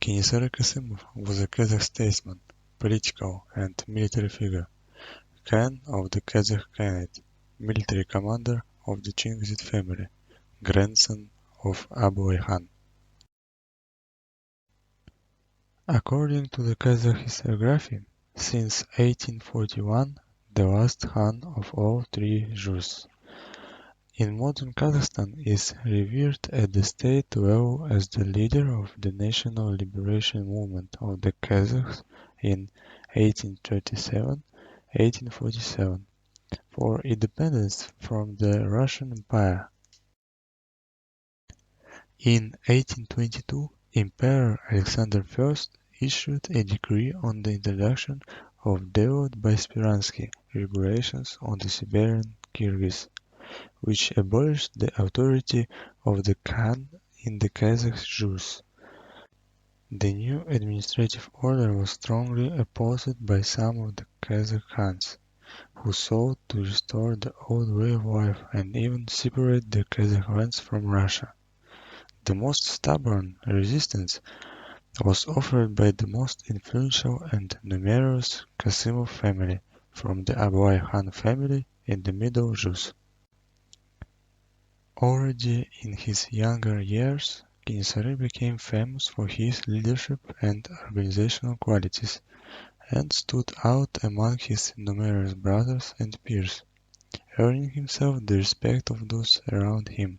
King Kasimov was a Kazakh statesman, political and military figure, Khan of the Kazakh Khanate, military commander of the Chingizid family, grandson of Abuai Khan. According to the Kazakh historiography, since 1841, the last Khan of all three Rus in modern Kazakhstan is revered at the state level as the leader of the national liberation movement of the Kazakhs in 1837-1847 for independence from the Russian Empire. In 1822, Emperor Alexander I issued a decree on the introduction of Dulat by Speransky regulations on the Siberian Kyrgyz, which abolished the authority of the Khan in the Kazakh Rus. The new administrative order was strongly opposed by some of the Kazakh Khans, who sought to restore the old way of life and even separate the Kazakh lands from Russia. The most stubborn resistance was offered by the most influential and numerous Kasimov family from the Abuai Khan family in the Middle Rus. Already in his younger years, King became famous for his leadership and organizational qualities, and stood out among his numerous brothers and peers, earning himself the respect of those around him.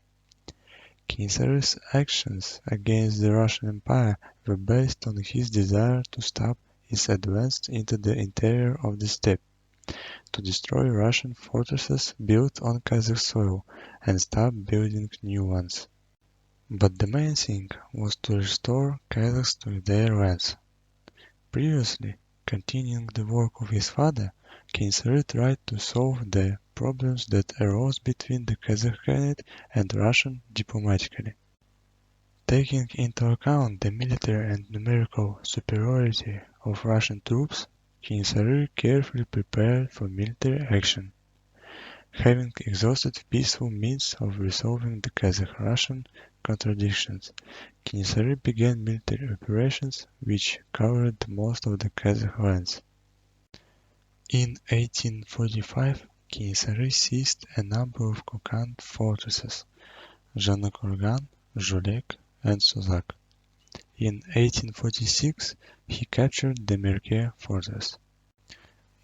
King actions against the Russian Empire were based on his desire to stop its advance into the interior of the steppe, to destroy Russian fortresses built on Kazakh soil and stop building new ones. But the main thing was to restore Kazakhs to their lands. Previously, continuing the work of his father, King tried to solve the problems that arose between the Kazakh Khanate and Russian diplomatically. Taking into account the military and numerical superiority of Russian troops, King carefully prepared for military action. Having exhausted peaceful means of resolving the Kazakh-Russian contradictions, King began military operations which covered most of the Kazakh lands. In 1845, King seized a number of Kokand fortresses, Zhanakurgan, Zhulek, and Suzak. In 1846, he captured the Merke fortress.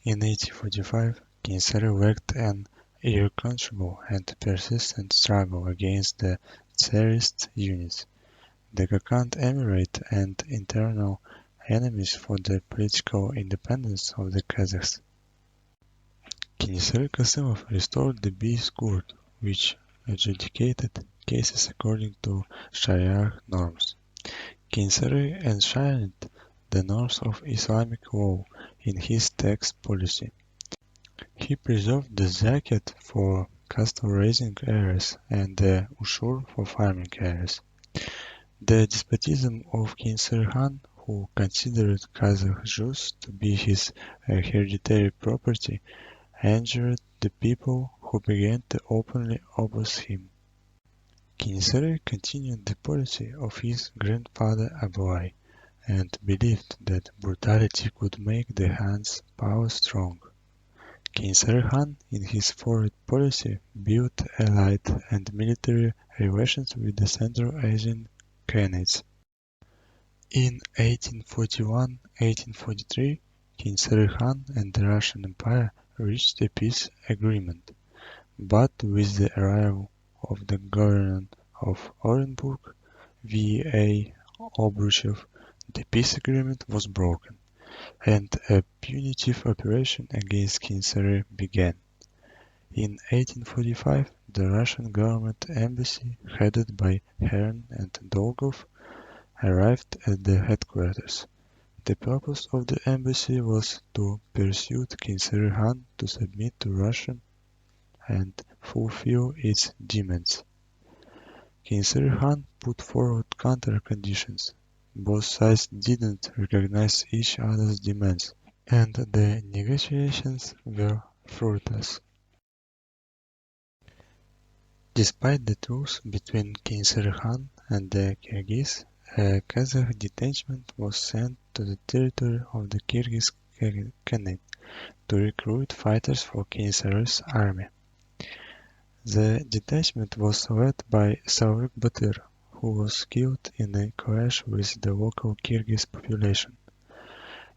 In 1845, King led an irreconcilable and persistent struggle against the Tsarist units, the Kokand Emirate, and internal enemies for the political independence of the Kazakhs. King Kasimov restored the Beis court, which adjudicated cases according to Sharia norms. King enshrined the norms of Islamic law in his tax policy. He preserved the zakat for cattle-raising areas and the ushur for farming areas. The despotism of King Khan, who considered Kazakh Jews to be his hereditary property, angered the people, who began to openly oppose him. King continued the policy of his grandfather Abuai, and believed that brutality could make the Khan's power strong. King Khan, in his foreign policy, built allied and military relations with the Central Asian Khanates. In 1841-1843, King Khan and the Russian Empire reached a peace agreement, but with the arrival of the governor of Orenburg, V.A. Obruchev, the peace agreement was broken, and a punitive operation against King began. In 1845, the Russian government embassy, headed by Hern and Dolgov, arrived at the headquarters. The purpose of the embassy was to persuade King Khan to submit to Russia and fulfill its demands. King Khan put forward counter-conditions. Both sides didn't recognize each other's demands, and the negotiations were fruitless. Despite the truce between King Khan and the Kyrgyz, A Kazakh detachment was sent to the territory of the Kyrgyz Khanate to recruit fighters for King Sary's army. The detachment was led by Savik Batыр, who was killed in a clash with the local Kyrgyz population.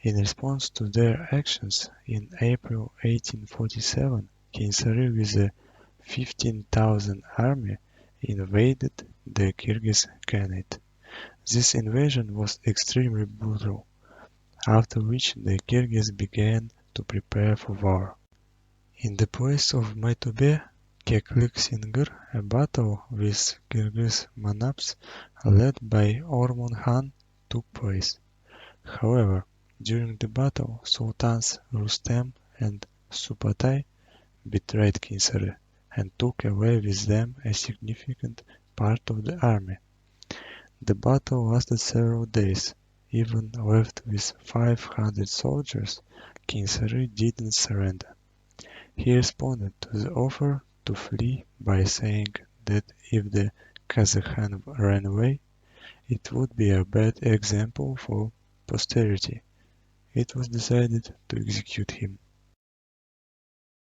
In response to their actions, in April 1847, King Sary with a 15,000 army invaded the Kyrgyz Khanate. This invasion was extremely brutal, after which the Kyrgyz began to prepare for war. In the place of Maytube, Keklik-Singir, a battle with Kyrgyz Manaps led by Ormon Khan took place. However, during the battle, Sultans Rustem and Supatay betrayed King Sary and took away with them a significant part of the army. The battle lasted several days. Even left with 500 soldiers, King Sary didn't surrender. He responded to the offer to flee by saying that if the Kazakh ran away, it would be a bad example for posterity. It was decided to execute him.